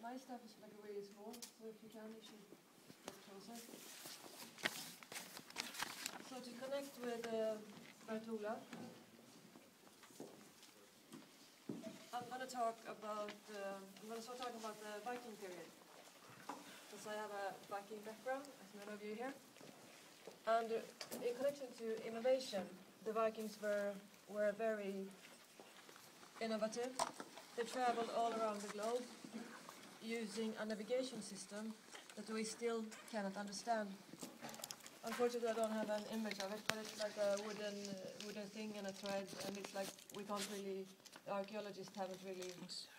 my stuff is like really small, so if you can, you should get closer. So to connect with Bertola, I'm going to start talking about the Viking period, because I have a Viking background, as many of you here. And in connection to innovation, the Vikings were very innovative. They traveled all around the globe using a navigation system that we still cannot understand. Unfortunately, I don't have an image of it, but it's like a wooden thing and a thread, and it's like we can't really, the archaeologists haven't really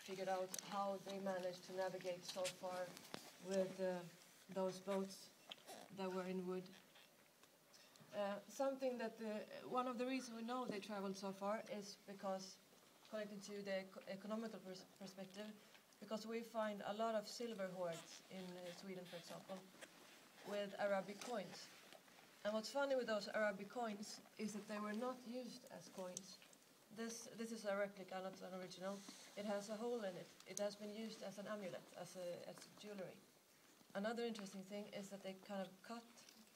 figured out how they managed to navigate so far with those boats that were in wood. Something that one of the reasons we know they traveled so far is because, connected to the economical perspective, because we find a lot of silver hoards in Sweden, for example, with Arabic coins. And what's funny with those Arabic coins is that they were not used as coins. This is a replica, not an original. It has a hole in it. It has been used as an amulet, as jewelry. Another interesting thing is that they kind of cut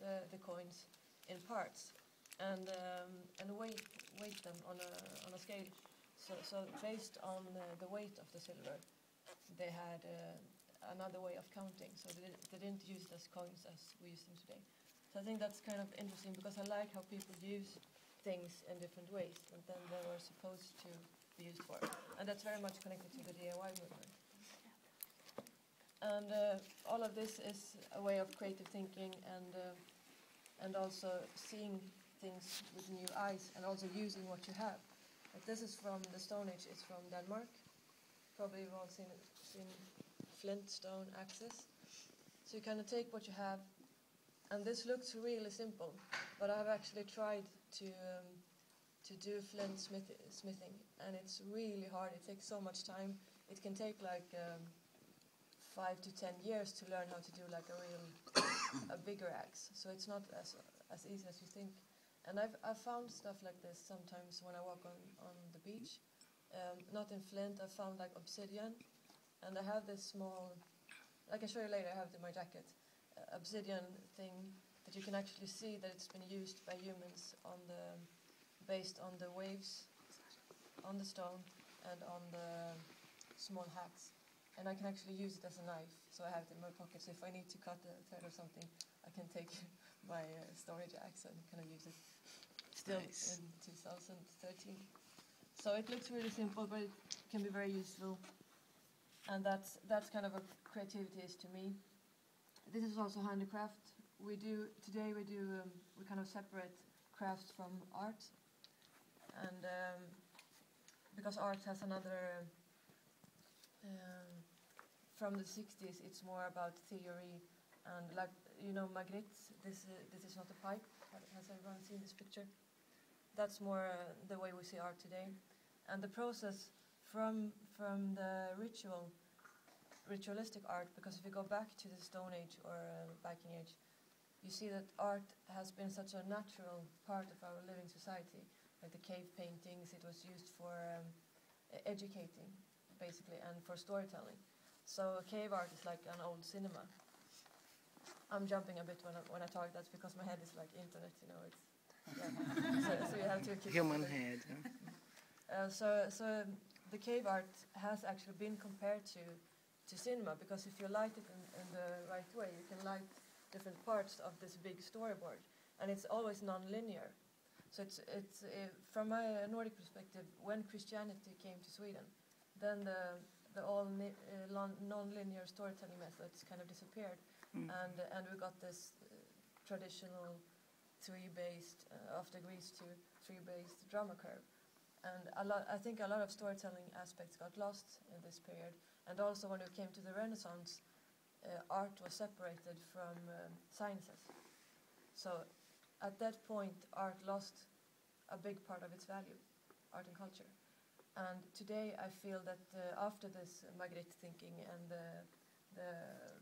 the coins in parts and weight them on a scale. So based on the weight of the silver, they had another way of counting. So they didn't use it as coins as we use them today. So I think that's kind of interesting, because I like how people use things in different ways than they were supposed to be used for. And that's very much connected to the DIY movement. And all of this is a way of creative thinking and also seeing things with new eyes and also using what you have. Like this is from the Stone Age, it's from Denmark. Probably you've all seen flint stone axes. So you kind of take what you have, and this looks really simple, but I've actually tried to do flint smithing, and it's really hard. It takes so much time. It can take like 5 to 10 years to learn how to do like a bigger axe. So it's not as easy as you think. And I've found stuff like this sometimes when I walk on the beach. Not in flint. I found like obsidian, and I have this small. I can show you later. I have it in my jacket. Obsidian thing that you can actually see that it's been used by humans based on the waves on the stone and on the small hacks. And I can actually use it as a knife, so I have it in my pocket. So if I need to cut a thread or something, I can take my storage axe and kind of use it. Still nice. In 2013. So it looks really simple, but it can be very useful. And that's kind of what creativity is to me. This is also handicraft. We kind of separate crafts from art, and because art has another. From the 60s, it's more about theory, and like Magritte. This is not a pipe. Has everyone seen this picture? That's more the way we see art today, and the process from the ritualistic art. Because if you go back to the Stone Age or Viking Age, you see that art has been such a natural part of our living society. Like the cave paintings, it was used for educating, basically, and for storytelling. So cave art is like an old cinema. I'm jumping a bit when I talk. That's because my head is like internet, It's so you have to keep human head. So the cave art has actually been compared to cinema, because if you light it in the right way, you can light different parts of this big storyboard, and it's always non-linear. So it's from my Nordic perspective, when Christianity came to Sweden, then the all non-linear storytelling methods kind of disappeared, and we got this traditional three-based, after Greece to three-based drama curve. And I think a lot of storytelling aspects got lost in this period. And also when we came to the Renaissance, art was separated from sciences. So at that point, art lost a big part of its value, art and culture. And today I feel that after this Magritte thinking and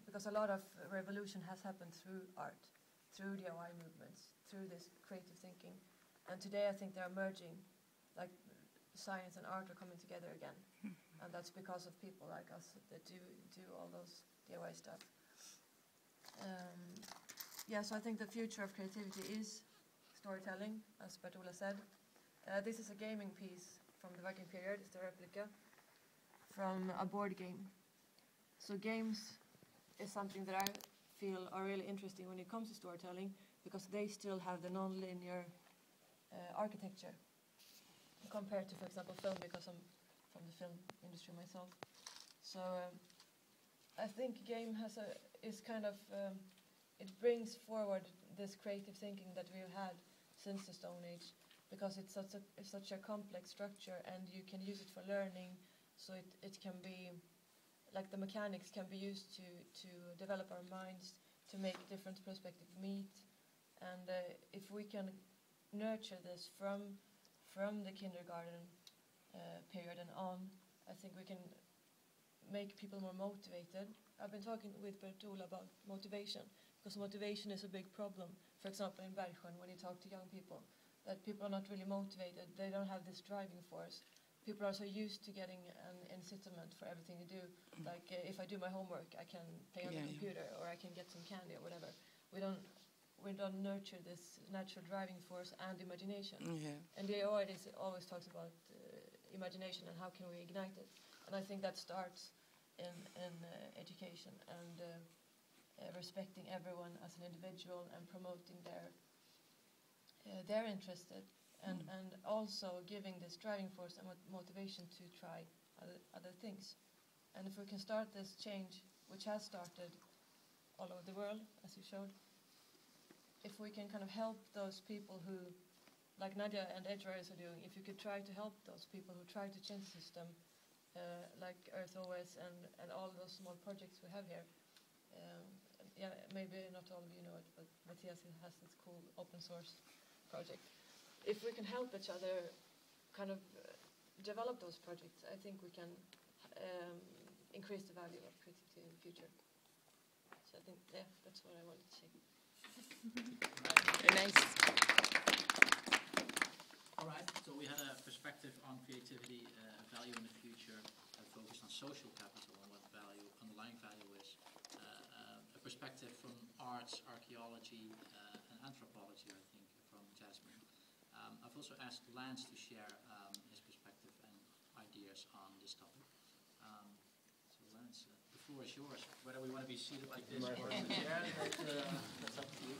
because a lot of revolution has happened through art, through DIY movements, through this creative thinking. And today I think they're merging, like science and art are coming together again. and that's because of people like us that do all those DIY stuff. Yeah, so I think the future of creativity is storytelling, as Bertola said. This is a gaming piece from the Viking period. It's the replica from a board game. So games is something that I feel are really interesting when it comes to storytelling, because they still have the non-linear architecture compared to, for example, film, because I'm from the film industry myself. So I think game is kind of it brings forward this creative thinking that we've had since the Stone Age, because it's such a complex structure, and you can use it for learning. So it can be like the mechanics can be used to develop our minds, to make different perspectives meet, and if we can nurture this from the kindergarten period and on, I think we can make people more motivated. I've been talking with Bertola about motivation, because motivation is a big problem. For example, in Bergsjön, when you talk to young people, that people are not really motivated. They don't have this driving force. People are so used to getting an incitament for everything you do. Like if I do my homework, I can play on the computer, or I can get some candy or whatever. We don't nurture this natural driving force and imagination. And they always talks about imagination and how can we ignite it. And I think that starts in education and respecting everyone as an individual and promoting their interest, and also giving this driving force and motivation to try other things. And if we can start this change, which has started all over the world, as you showed, if we can kind of help those people who, like Nadia and Edgeways are doing, if you could try to help those people who try to change the system, like Earth OS and all those small projects we have here. Yeah, maybe not all of you know it, but Matthias has this cool open source project. If we can help each other kind of develop those projects, I think we can increase the value of creativity in the future. So I think, yeah, that's what I wanted to say. Very nice. All right, so we had a perspective on creativity, value in the future, focused on social capital and what value, underlying value is. A perspective from arts, archaeology, and anthropology, I think, from Jasmine. I've also asked Lance to share his perspective and ideas on this topic. So Lance, the floor is yours. Whether we want to be seated like this or in the chair, that's up to you.